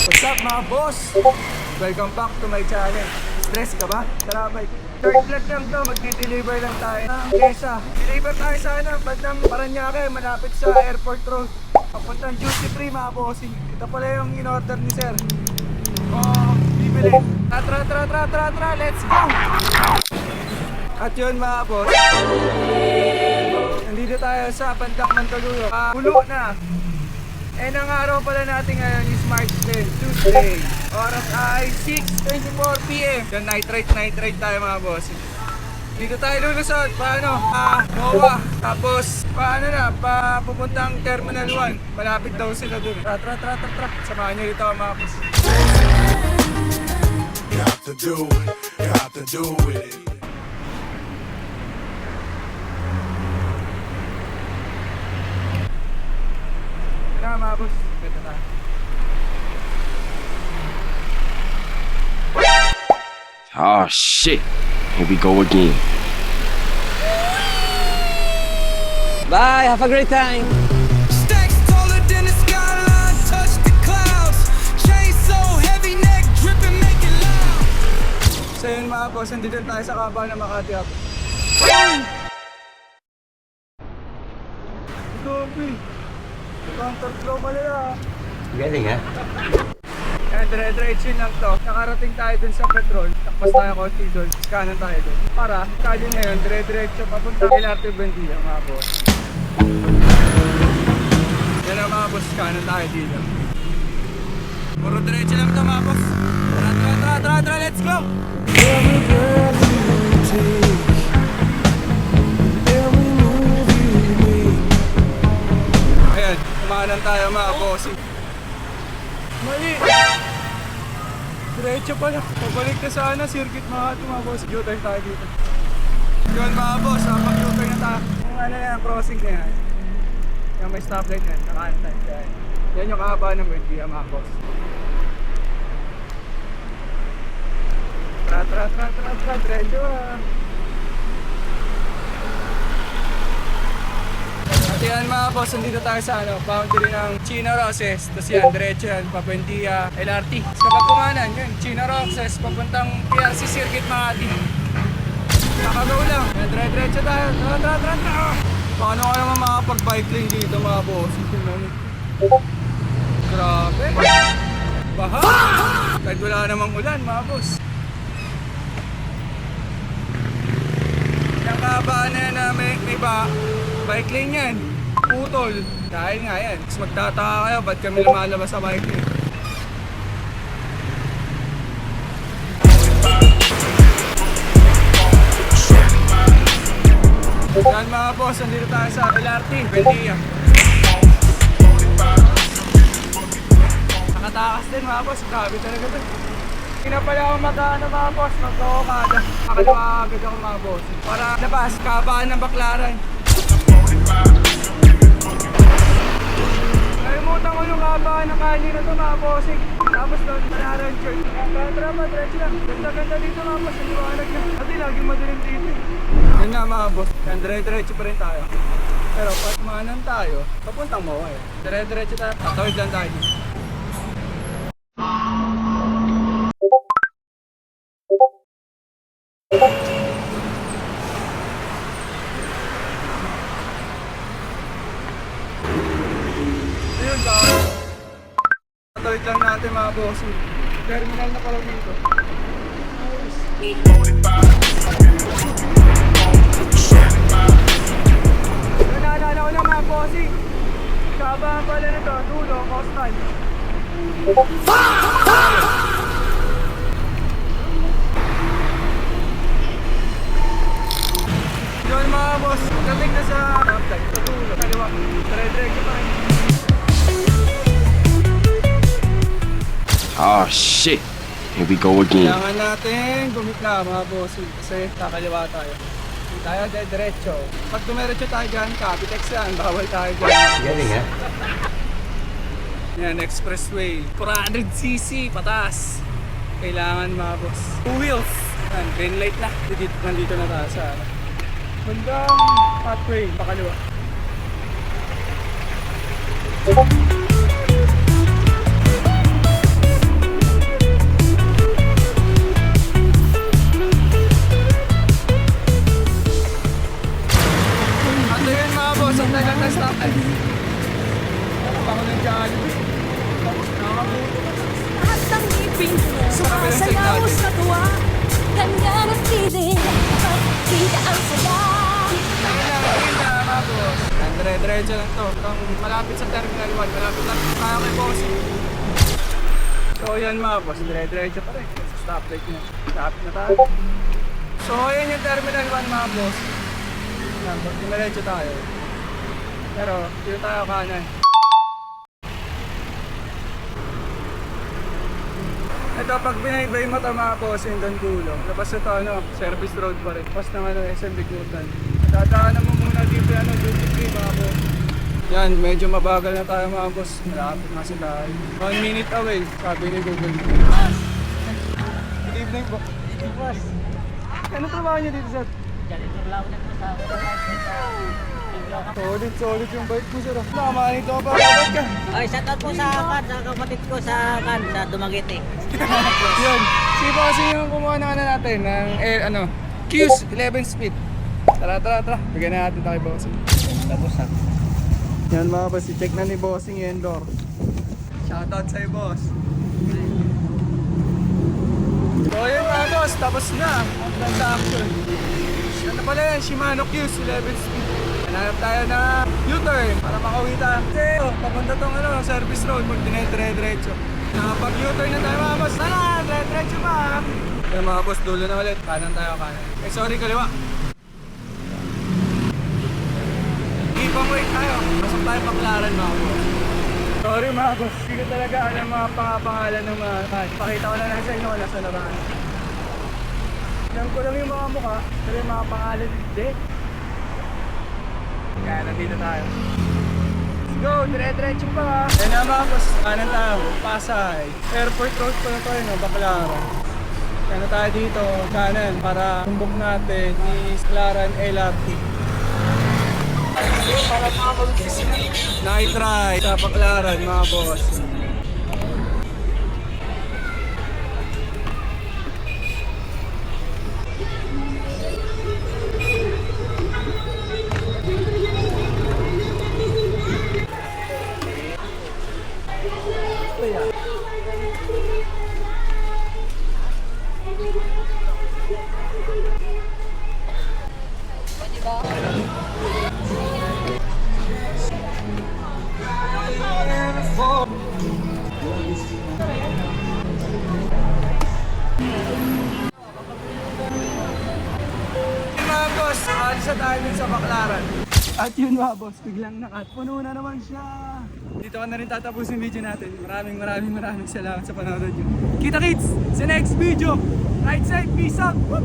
What's up mga boss? Welcome back to my channel. Stress ka ba? Tara bike. Third vlog lang to, magdi-deliver lang tayo ng pyesa. Deliver tayo sana bandang Paranaque, malapit sa airport road. Papuntang duty free mga bossing. Ito pala yung in-order ni sir. Bibili. Tara, let's go! At yun mga boss, nandito tayo sa bandang Mandaluyong. Pulo na. Ang araw pala natin ngayon is March 10, Tuesday. Oras ay 6:24 PM. Yan, night ride tayo mga boss. Dito tayo lulusot, paano? MOA. Tapos, pupuntang Terminal 1. Malapit daw sila dun. Tara. Samahan nyo dito mga boss. Got to do it. Tara mga boss, ganda tayo. Oh shit, here we go again. Bye, have a great time. Stacks taller than the skyline, touch the clouds. Chain so heavy, neck dripping, make it loud. So yun mga boss, nandito tayo sa Kaba ng Makati ako. Gobi! Counterflow pala na. Galing ha? Kaya dire-diretso lang to. Nakarating tayo dun sa petrol. Takpas tayo konti dun. Kanan tayo dun. Para, kaya ngayon, dire-diretso papunta LRT Buendia mga boss. Yan ang mga boss, kanan tayo dito. Puro diretso lang to mga boss. Tara, let's go! Ayan, kumanan tayo mga boss. Mali! Diretso pala. Pabalik na sana, circuit mga boss. U-turn tayo dito. Yun mga boss, mag-U-turn na tayo. Yung ano na yan, crossing na yan. Yung may stoplight na yan, nakaano tayo dyan. Yan yung kahaba ng Buendia mga boss. Tara, diretso At yan mga boss, nandito tayo sa boundary ng Chino Roces. Tapos yan, diretso yan, Buendia LRT. Tapos kapag kumanan, yun, Chino Roces, papuntang PRC Circuit Makati. Nakagaw lang. Yan, diretso tayo. Tara. Paano ka naman makapag-bike lane dito mga boss? Grabe. Baha. Kahit wala namang ulan mga boss. Yung kabaan na yan na may bike lane yan. Putol. Dahil nga yan. Tapos magtataka kayo, ba't kami lumalabas sa bike lane? Yan mga boss, nandito tayo sa LRT, Buendia. Nakatakas din mga boss, grabe talaga ito. Hindi na pala ako mga boss, magkakakada. Nakalawa agad ako mga boss. Para labas, kabaan ng Baklaran. Nalimutan ko yung kabaan ng kali na ito mga bossing. Tapos doon, Baklaran Church. Tara, diretso lang. Ganda dito mga boss, ang liwanag na. Kasi laging madilim dito. Yun nga mga boss, yan dire-diretso pa rin tayo. Pero pag maanan tayo, papuntang MOA eh. Dire-diretso tayo, tatawid lang tayo dito. Ayun ka. Tatawid lang natin mga boss. Terminal na pala dito. Naalala ko lang mga bossing. Kabaan pala nito, dulo, coastal. Yun mga boss, pagdating na sa upside, sa dulo, kaliwa, dire-diretso pa rin. Oh shit, here we go again. Kailangan natin gumitla mga bossing kasi kakaliwa tayo. Hindi tayo diretso. Pag dumiretso tayo dyan, Capitex yan, bawal tayo dyan. Galing ha? Yan, expressway. 400cc, patas. Kailangan mga boss. 2 wheels. Yan, green light na. Nandito na tayo sa bandang pathway, pakaliwa. Lahat ng ngipin mo, Sa kabilang side sumasayaw natin. sa tuwa. Ganyan ang feeling, pagkita ang saya. Ayun na mga boss. Dire-diretso lang to. Hanggang malapit sa Terminal 1, malapit lang tayo kay Bossing. So yan mga boss, dire-diretso pa rin. Sa stoplight na. Lapit na tayo. So ayan yung Terminal 1 mga boss. Yan, diretso tayo. Pero dito tayo kanan. Ito, pag binaybay mo ito mga boss, yung doon dulo. Labas ito, service road pa rin. Pas ng SM Bigutan. Dadaanan mo muna dito, duty free mga boss. Yan, medyo mabagal na tayo mga boss. Malapit na sila. 1 minute away, sabi ni Google. Good evening po. Boss. Ano trabaho niyo dito, sir? Solid yung bike mo, sir. Nakamanito ka pa, bakit ka? Ay, shout out po sa kapatid ko sa Dumaguete. Yun. Si Bossing yung kumuha ng natin, ng Q's 11 speed. Tara. Bigyan na natin tayo, Bossing. Tapos ha. Yan mga boss, i-check na ni Bossing yung door. Shoutout sa'yo, boss. So yun mga boss, tapos na ang transaction. Ano pala yan, Shimano Q's 11 speed. Hanap tayo na U-turn para makauwi tayo. Kasi papunta tong service road, mag-dire-diretso. Nakapag-U-turn na tayo mga boss. Tara, dire-diretso pa. Kaya mga boss, dulo na ulit. Kanan tayo, kanan. Eh sorry, kaliwa. Ipang wait tayo. Pasok tayo paklaran mga boss. Sorry mga boss, hindi ko talaga alam mga pangalan ng mga pakita ko na lang sa inyo kung nasa labahan. Alam ko lang yung mga mukha, pero yung mga pangalan hindi. Kaya nandito tayo. Let's go, dire-diretso pa. Yan na mga boss, kanan tayo, Pasay. Airport road pa na tayo, Baclaran. Kaya na tayo dito, kanan, para tumbok natin is Baclaran LRT. Para makapag-kiss na. Night ride sa Baclaran mga boss. Mga boss, alis na tayo din sa Baclaran. At yun mga boss, biglang nakat. Puno na naman siya. Dito ka na rin tatapusin video natin. Maraming salamat sa panonood nyo. Kita kits sa next video. Right side, peace out. Woo!